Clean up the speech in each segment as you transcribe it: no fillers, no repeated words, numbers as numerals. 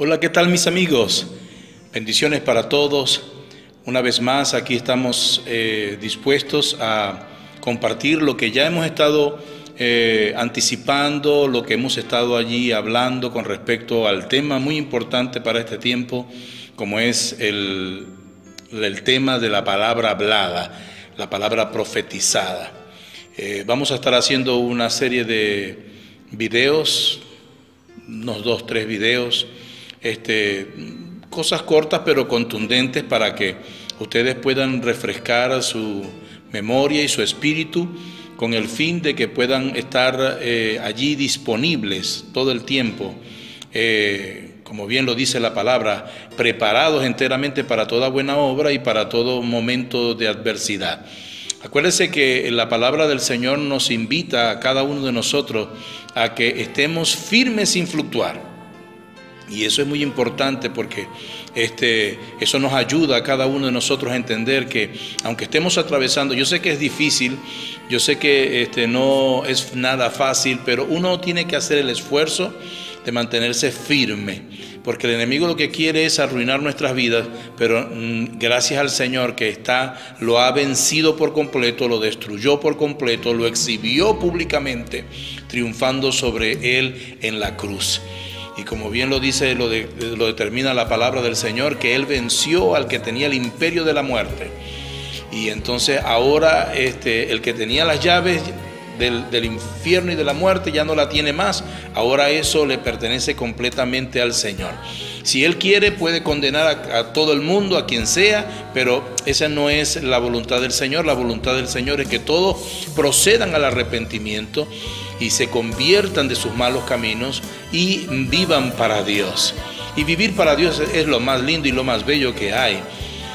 Hola, ¿qué tal mis amigos? Bendiciones para todos. Una vez más aquí estamos dispuestos a compartir lo que ya hemos estado anticipando, lo que hemos estado allí hablando con respecto al tema muy importante para este tiempo, como es el tema de la palabra hablada, la palabra profetizada. Vamos a estar haciendo una serie de videos, unos 2, 3 videos, cosas cortas pero contundentes para que ustedes puedan refrescar su memoria y su espíritu con el fin de que puedan estar allí disponibles todo el tiempo, como bien lo dice la palabra, preparados enteramente para toda buena obra y para todo momento de adversidad. Acuérdense que la palabra del Señor nos invita a cada uno de nosotros a que estemos firmes sin fluctuar. Y eso es muy importante porque eso nos ayuda a cada uno de nosotros a entender que aunque estemos atravesando, yo sé que es difícil, yo sé que no es nada fácil, pero uno tiene que hacer el esfuerzo de mantenerse firme, porque el enemigo lo que quiere es arruinar nuestras vidas, pero gracias al Señor que lo ha vencido por completo, lo destruyó por completo, lo exhibió públicamente, triunfando sobre él en la cruz. Y como bien lo dice, lo determina la palabra del Señor, que Él venció al que tenía el imperio de la muerte. Y entonces ahora el que tenía las llaves del infierno y de la muerte ya no la tiene más. Ahora eso le pertenece completamente al Señor. Si Él quiere puede condenar a todo el mundo, a quien sea, pero esa no es la voluntad del Señor. La voluntad del Señor es que todos procedan al arrepentimiento y se conviertan de sus malos caminos y vivan para Dios. Y vivir para Dios es lo más lindo y lo más bello que hay.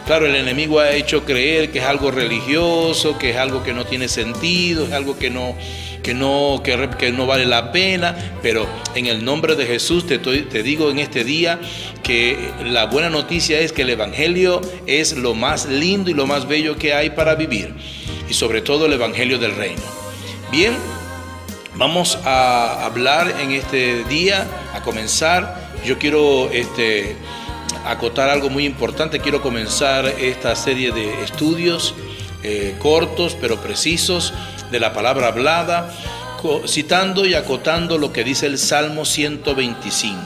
Claro, el enemigo ha hecho creer que es algo religioso, que es algo que no tiene sentido, es algo que no vale la pena, pero en el nombre de Jesús te digo en este día que la buena noticia es que el Evangelio es lo más lindo y lo más bello que hay para vivir, y sobre todo el Evangelio del Reino. Bien, vamos a hablar en este día, a comenzar. Yo quiero acotar algo muy importante. Quiero comenzar esta serie de estudios cortos pero precisos de la palabra hablada, citando y acotando lo que dice el Salmo 125.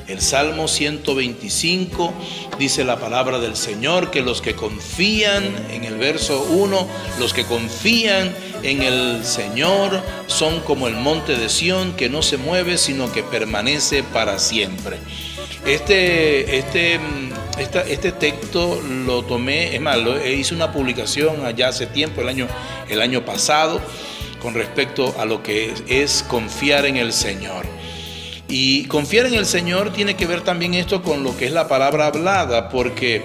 El Salmo 125 dice la palabra del Señor que los que confían, en el verso 1, los que confían en el Señor son como el monte de Sión, que no se mueve sino que permanece para siempre. Este texto lo tomé, es más, hice una publicación allá hace tiempo, el año pasado, con respecto a lo que es confiar en el Señor. Y confiar en el Señor tiene que ver también esto con lo que es la palabra hablada, porque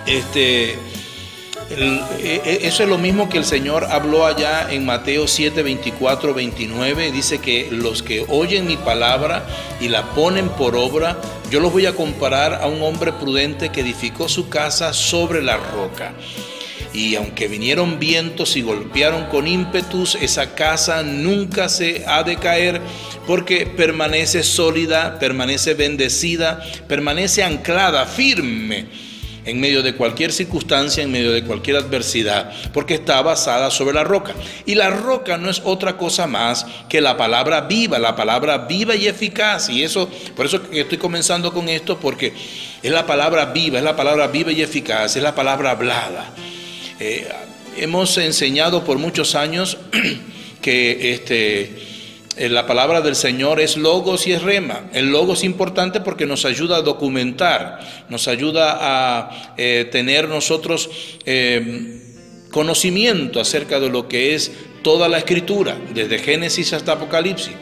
eso es lo mismo que el Señor habló allá en Mateo 7, 24, 29. Dice que los que oyen mi palabra y la ponen por obra, yo los voy a comparar a un hombre prudente que edificó su casa sobre la roca. Y aunque vinieron vientos y golpearon con ímpetus, esa casa nunca se ha de caer, porque permanece sólida, permanece bendecida, permanece anclada, firme, en medio de cualquier circunstancia, en medio de cualquier adversidad, porque está basada sobre la roca. Y la roca no es otra cosa más que la palabra viva y eficaz. Y eso, por eso que estoy comenzando con esto, porque es la palabra viva y eficaz, es la palabra hablada. Hemos enseñado por muchos años que la palabra del Señor es logos y es rema. El logos es importante porque nos ayuda a documentar, nos ayuda a tener nosotros conocimiento acerca de lo que es toda la Escritura, desde Génesis hasta Apocalipsis.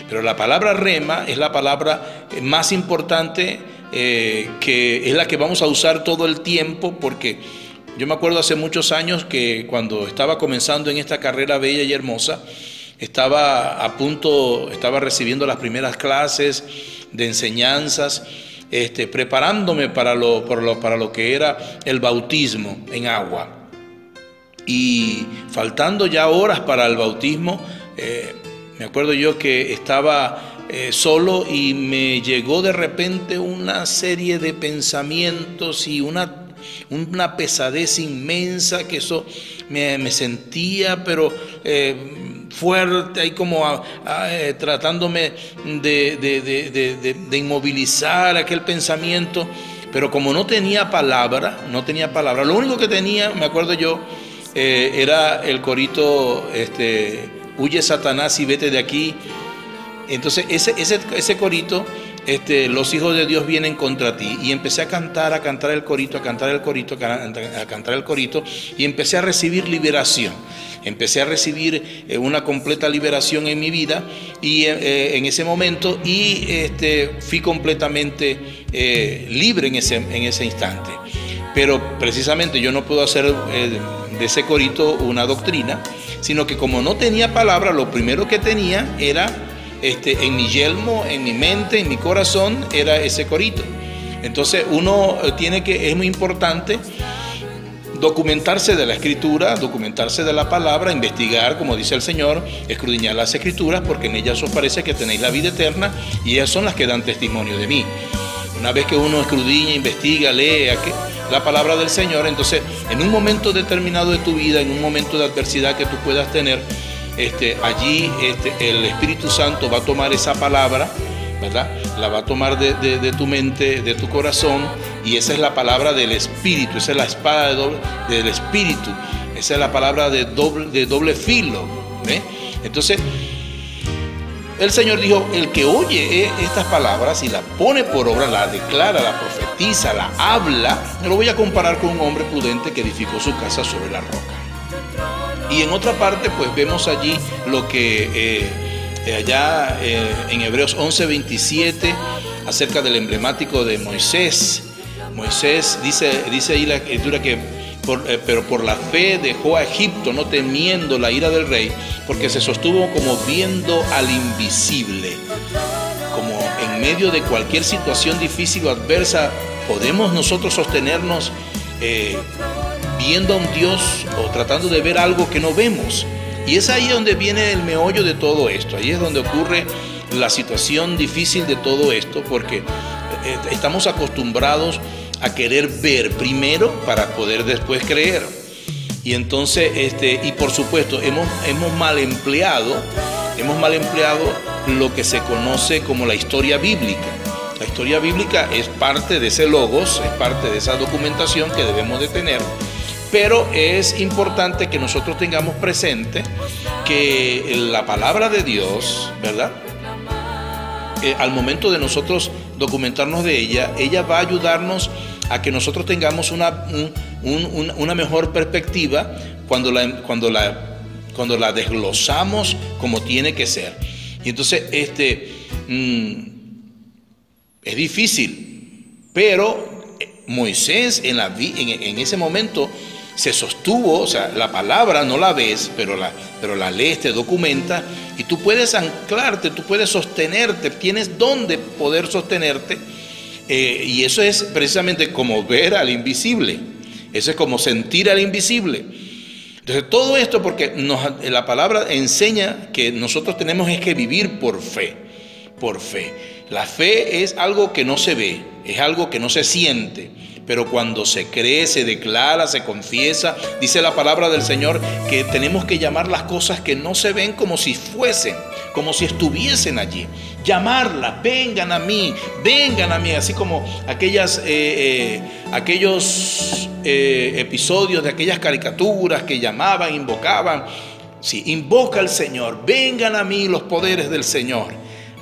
Pero la palabra rema es la palabra más importante, que es la que vamos a usar todo el tiempo, porque yo me acuerdo hace muchos años que cuando estaba comenzando en esta carrera bella y hermosa, estaba recibiendo las primeras clases de enseñanzas, preparándome para lo que era el bautismo en agua. Y faltando ya horas para el bautismo, me acuerdo yo que estaba solo y me llegó de repente una serie de pensamientos y una pesadez inmensa, que eso me sentía, pero fuerte, ahí como tratándome de inmovilizar aquel pensamiento. Pero como no tenía palabra, lo único que tenía, me acuerdo yo, era el corito, huye Satanás y vete de aquí. Entonces ese corito, los hijos de Dios vienen contra ti. Y empecé a cantar el corito, a cantar el corito, y empecé a recibir liberación. Empecé a recibir una completa liberación en mi vida y en ese momento, y fui completamente libre en ese instante. Pero precisamente yo no puedo hacer de ese corito una doctrina, sino que como no tenía palabra, lo primero que tenía era en mi yelmo, en mi mente, en mi corazón, era ese corito. Entonces uno es muy importante documentarse de la Escritura, documentarse de la palabra, investigar, como dice el Señor, escudriñar las Escrituras, porque en ellas os parece que tenéis la vida eterna, y ellas son las que dan testimonio de mí. Una vez que uno escudriña, investiga, lee la palabra del Señor, entonces en un momento determinado de tu vida, en un momento de adversidad que tú puedas tener, allí el Espíritu Santo va a tomar esa palabra, ¿verdad? La va a tomar de tu mente, de tu corazón, y esa es la palabra del Espíritu, esa es la espada del Espíritu, esa es la palabra de doble filo, ¿eh? Entonces el Señor dijo: el que oye estas palabras y las pone por obra, la declara, la profetiza, la habla, lo voy a comparar con un hombre prudente que edificó su casa sobre la roca. Y en otra parte pues vemos allí lo que allá en Hebreos 11:27, acerca del emblemático de Moisés. Moisés dice ahí la Escritura que pero por la fe dejó a Egipto, no temiendo la ira del rey, porque se sostuvo como viendo al invisible. Como en medio de cualquier situación difícil o adversa, podemos nosotros sostenernos viendo a un Dios o tratando de ver algo que no vemos. Y es ahí donde viene el meollo de todo esto. Ahí es donde ocurre la situación difícil de todo esto, porque estamos acostumbrados a querer ver primero para poder después creer. Y entonces, y por supuesto, hemos mal empleado lo que se conoce como la historia bíblica. La historia bíblica es parte de ese logos, es parte de esa documentación que debemos de tener. Pero es importante que nosotros tengamos presente que la palabra de Dios, ¿verdad? Al momento de nosotros documentarnos de ella va a ayudarnos a que nosotros tengamos una mejor perspectiva cuando la desglosamos como tiene que ser. Y entonces es difícil, pero Moisés en ese momento se sostuvo. O sea, la palabra no la ves, pero la lees, te documenta, y tú puedes anclarte, tú puedes sostenerte, tienes donde poder sostenerte, y eso es precisamente como ver al invisible, eso es como sentir al invisible. Entonces todo esto porque la palabra enseña que nosotros tenemos que vivir por fe, por fe. La fe es algo que no se ve, es algo que no se siente, pero cuando se cree, se declara, se confiesa, dice la palabra del Señor que tenemos que llamar las cosas que no se ven como si fuesen, como si estuviesen allí. Llamarlas: vengan a mí, así como aquellos episodios de aquellas caricaturas que llamaban, invocaban. Sí, invoca al Señor, vengan a mí los poderes del Señor.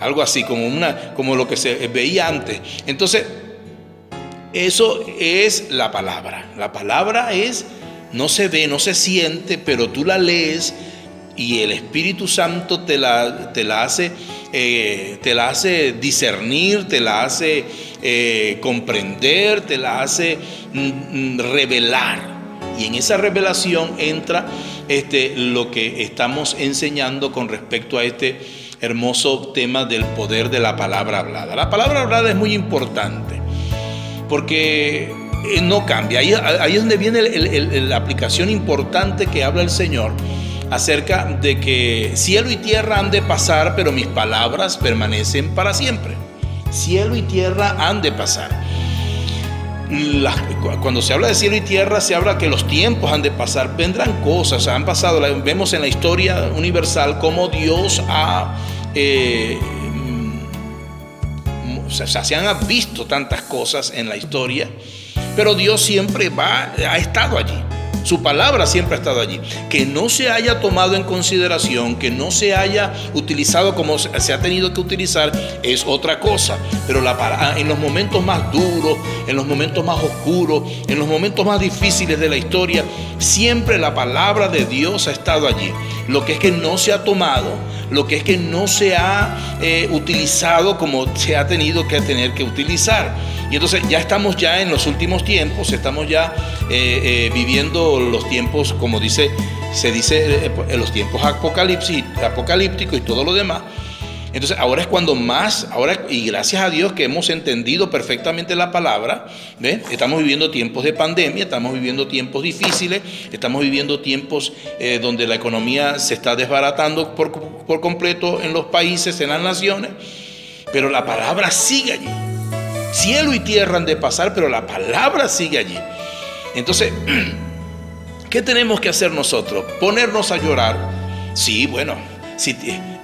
Algo así, como lo que se veía antes. Entonces, eso es la palabra. La palabra no se ve, no se siente, pero tú la lees y el Espíritu Santo te la hace discernir, te la hace comprender, te la hace revelar. Y en esa revelación entra lo que estamos enseñando con respecto a este hermoso tema del poder de la palabra hablada. La palabra hablada es muy importante porque no cambia. Ahí es donde viene la aplicación importante que habla el Señor acerca de que cielo y tierra han de pasar, pero mis palabras permanecen para siempre. Cielo y tierra han de pasar. Cuando se habla de cielo y tierra, se habla que los tiempos han de pasar, vendrán cosas, han pasado. Vemos en la historia universal cómo Dios se han visto tantas cosas en la historia, pero Dios siempre ha estado allí. Su palabra siempre ha estado allí. Que no se haya tomado en consideración, que no se haya utilizado como se ha tenido que utilizar, es otra cosa. Pero en los momentos más duros, en los momentos más oscuros, en los momentos más difíciles de la historia, siempre la palabra de Dios ha estado allí. Lo que es que no se ha tomado, lo que es que no se ha utilizado como se ha tenido que tener que utilizar. Y entonces ya estamos ya en los últimos tiempos, estamos ya viviendo los tiempos, como se dice, los tiempos apocalípticos y todo lo demás. Entonces ahora es cuando más, y gracias a Dios que hemos entendido perfectamente la palabra, ¿ven? Estamos viviendo tiempos de pandemia, estamos viviendo tiempos difíciles, estamos viviendo tiempos donde la economía se está desbaratando por completo en los países, en las naciones, pero la palabra sigue allí. Cielo y tierra han de pasar, pero la palabra sigue allí. Entonces, ¿qué tenemos que hacer nosotros? ¿Ponernos a llorar? Sí, bueno,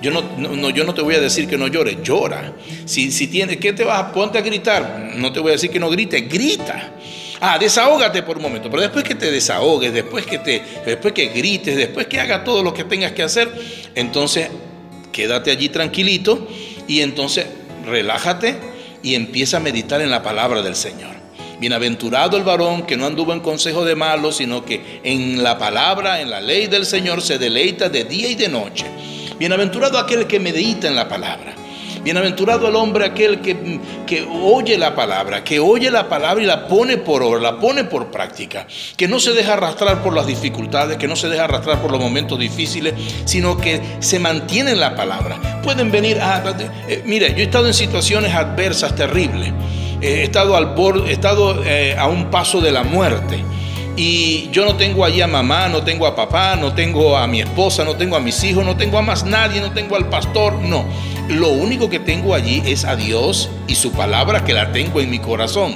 yo no te voy a decir que no llores, llora. Si tienes, ¿qué te vas a? Ponte a gritar. No te voy a decir que no grites, grita. Desahógate por un momento, pero después que te desahogues, después que grites, después que hagas todo lo que tengas que hacer, entonces quédate allí tranquilito y entonces relájate y empieza a meditar en la palabra del Señor. Bienaventurado el varón que no anduvo en consejo de malos, sino que en la palabra, en la ley del Señor se deleita de día y de noche. Bienaventurado aquel que medita en la palabra. Bienaventurado el hombre aquel que oye la palabra y la pone por obra, la pone por práctica, que no se deja arrastrar por las dificultades, que no se deja arrastrar por los momentos difíciles, sino que se mantiene en la palabra. Pueden venir mire, yo he estado en situaciones adversas, terribles, he estado a un paso de la muerte. Y yo no tengo allí a mamá, no tengo a papá, no tengo a mi esposa, no tengo a mis hijos, no tengo a más nadie, no tengo al pastor, no. Lo único que tengo allí es a Dios y su palabra, que la tengo en mi corazón.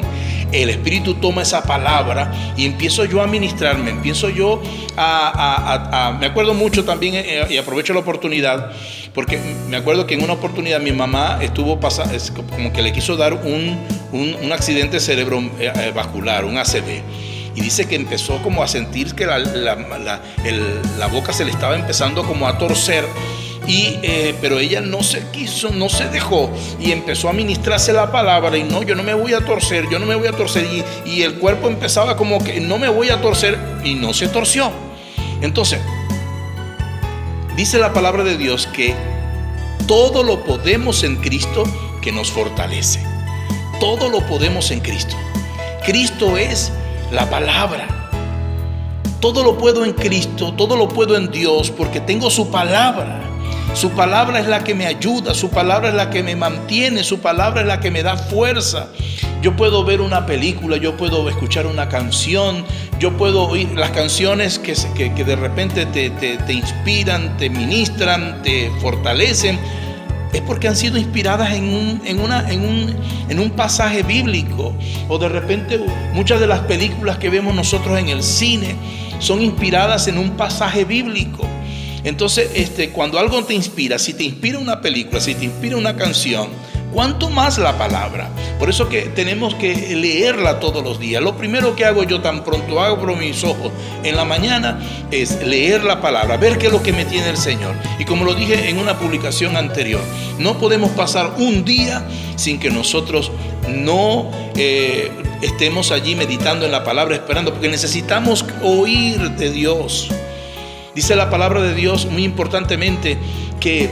El Espíritu toma esa palabra y empiezo yo a ministrarme, empiezo yo me acuerdo mucho también, y aprovecho la oportunidad, porque me acuerdo que en una oportunidad mi mamá estuvo pasando, como que le quiso dar un accidente cerebrovascular, un ACV. Y dice que empezó como a sentir que la boca se le estaba empezando como a torcer. Pero ella no se dejó y empezó a ministrarse la palabra. Y no, yo no me voy a torcer, Y el cuerpo empezaba como que no me voy a torcer, y no se torció. Entonces, dice la palabra de Dios que todo lo podemos en Cristo que nos fortalece. Todo lo podemos en Cristo. Cristo es la palabra. Todo lo puedo en Cristo, todo lo puedo en Dios, porque tengo su palabra. Su palabra es la que me ayuda, su palabra es la que me mantiene, su palabra es la que me da fuerza. Yo puedo ver una película, yo puedo escuchar una canción, yo puedo oír las canciones que de repente te inspiran, te ministran, te fortalecen. Es porque han sido inspiradas en un pasaje bíblico. O de repente muchas de las películas que vemos nosotros en el cine son inspiradas en un pasaje bíblico. Entonces, cuando algo te inspira, si te inspira una película, si te inspira una canción, ¿cuánto más la palabra? Por eso que tenemos que leerla todos los días. Lo primero que hago yo, tan pronto abro mis ojos en la mañana, es leer la palabra, ver qué es lo que me tiene el Señor. Y como lo dije en una publicación anterior, no podemos pasar un día sin que nosotros no estemos allí meditando en la palabra, esperando, porque necesitamos oír de Dios. Dice la palabra de Dios muy importantemente que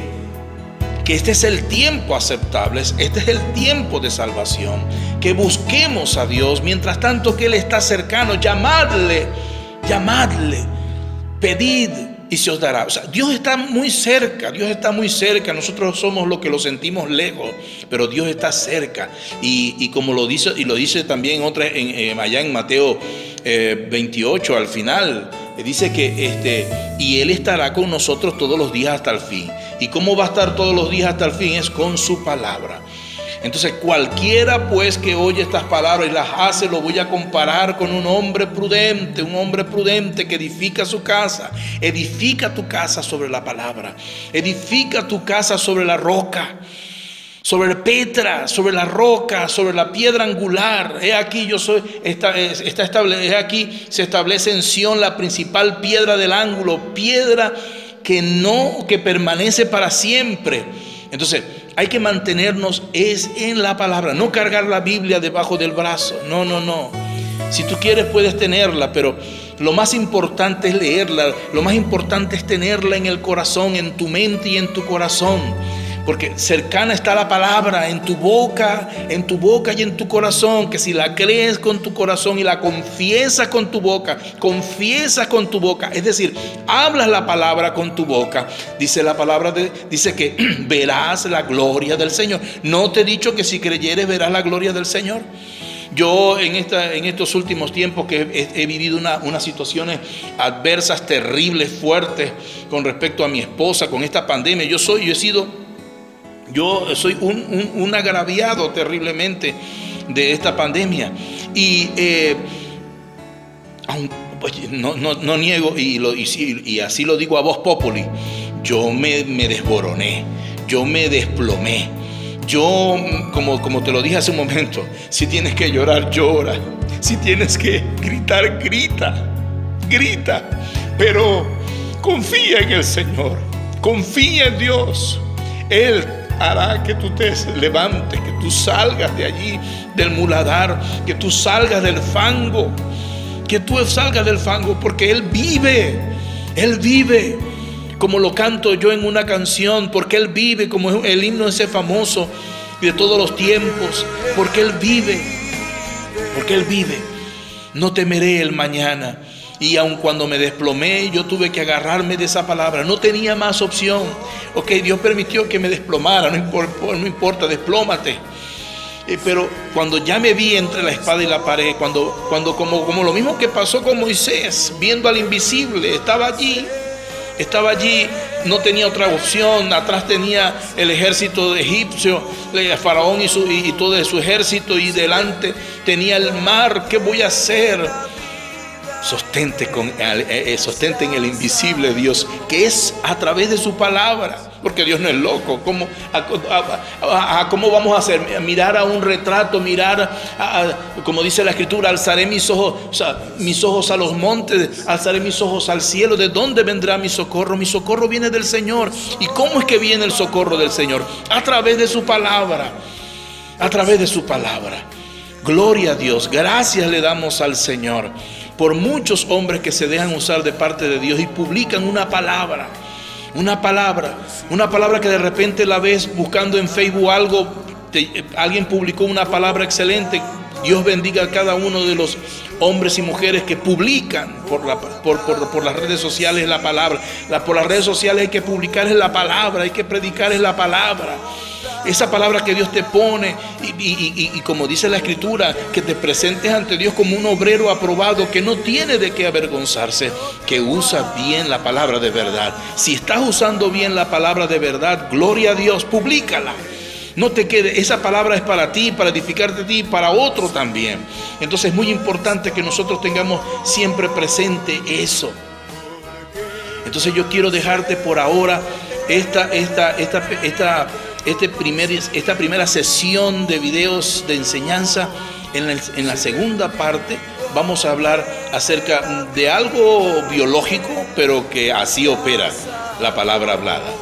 este es el tiempo aceptable, este es el tiempo de salvación, que busquemos a Dios, mientras tanto que Él está cercano. Llamadle, pedid y se os dará. O sea, Dios está muy cerca, nosotros somos los que lo sentimos lejos, pero Dios está cerca. Y como lo dice también allá en Mateo 28, al final, dice que y Él estará con nosotros todos los días hasta el fin. ¿Y cómo va a estar todos los días hasta el fin? Es con su palabra. Entonces cualquiera pues que oye estas palabras y las hace, lo voy a comparar con un hombre prudente que edifica su casa. Edifica tu casa sobre la palabra, edifica tu casa sobre la roca, sobre Petra, sobre la roca, sobre la piedra angular. He aquí he aquí se establece en Sión la principal piedra del ángulo, piedra que permanece para siempre. Entonces hay que mantenernos en la palabra, no cargar la Biblia debajo del brazo. No. Si tú quieres puedes tenerla, pero lo más importante es leerla. Lo más importante es tenerla en el corazón, en tu mente y en tu corazón. Porque cercana está la palabra en tu boca y en tu corazón, que si la crees con tu corazón y la confiesas con tu boca, es decir, hablas la palabra con tu boca, dice la palabra, dice que verás la gloria del Señor. ¿No te he dicho que si creyeres verás la gloria del Señor? Yo en estos últimos tiempos que he vivido unas situaciones adversas, terribles, fuertes con respecto a mi esposa, con esta pandemia, yo soy un agraviado terriblemente de esta pandemia. Y no niego, y así lo digo a voz populi, yo me desboroné, yo me desplomé. Yo, como te lo dije hace un momento, si tienes que llorar, llora. Si tienes que gritar, grita. Pero confía en el Señor, confía en Dios. Él hará que tú te levantes, que tú salgas de allí, del muladar, que tú salgas del fango, porque Él vive, como lo canto yo en una canción, porque Él vive, como el himno ese famoso de todos los tiempos, porque Él vive, no temeré el mañana. Y aun cuando me desplomé, yo tuve que agarrarme de esa palabra. No tenía más opción. Ok, Dios permitió que me desplomara. No importa, desplómate. Pero cuando ya me vi entre la espada y la pared, cuando como lo mismo que pasó con Moisés, viendo al invisible, estaba allí, no tenía otra opción. Atrás tenía el ejército egipcio, Faraón y todo su ejército, y delante tenía el mar. ¿Qué voy a hacer? Sostente en el invisible Dios, que es a través de su palabra, porque Dios no es loco. ¿Cómo vamos a hacer? Mirar a un retrato, como dice la Escritura, alzaré mis ojos a los montes, alzaré mis ojos al cielo. ¿De dónde vendrá mi socorro? Mi socorro viene del Señor. ¿Y cómo es que viene el socorro del Señor? A través de su palabra, Gloria a Dios, gracias le damos al Señor por muchos hombres que se dejan usar de parte de Dios y publican una palabra que de repente la ves buscando en Facebook algo, alguien publicó una palabra excelente. Dios bendiga a cada uno de los hombres y mujeres que publican por las redes sociales la palabra. Por las redes sociales hay que publicar la palabra, hay que predicar la palabra. Esa palabra que Dios te pone y como dice la Escritura, que te presentes ante Dios como un obrero aprobado, que no tiene de qué avergonzarse, que usa bien la palabra de verdad. Si estás usando bien la palabra de verdad, gloria a Dios, públicala. No te quede, esa palabra es para ti, para edificarte a ti y para otro también. Entonces es muy importante que nosotros tengamos siempre presente eso. Entonces yo quiero dejarte por ahora esta primera sesión de videos de enseñanza. En la segunda parte vamos a hablar acerca de algo biológico, pero que así opera la palabra hablada.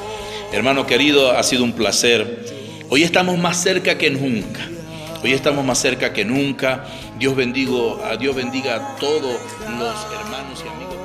Hermano querido, ha sido un placer. Hoy estamos más cerca que nunca. Dios bendiga a todos los hermanos y amigos.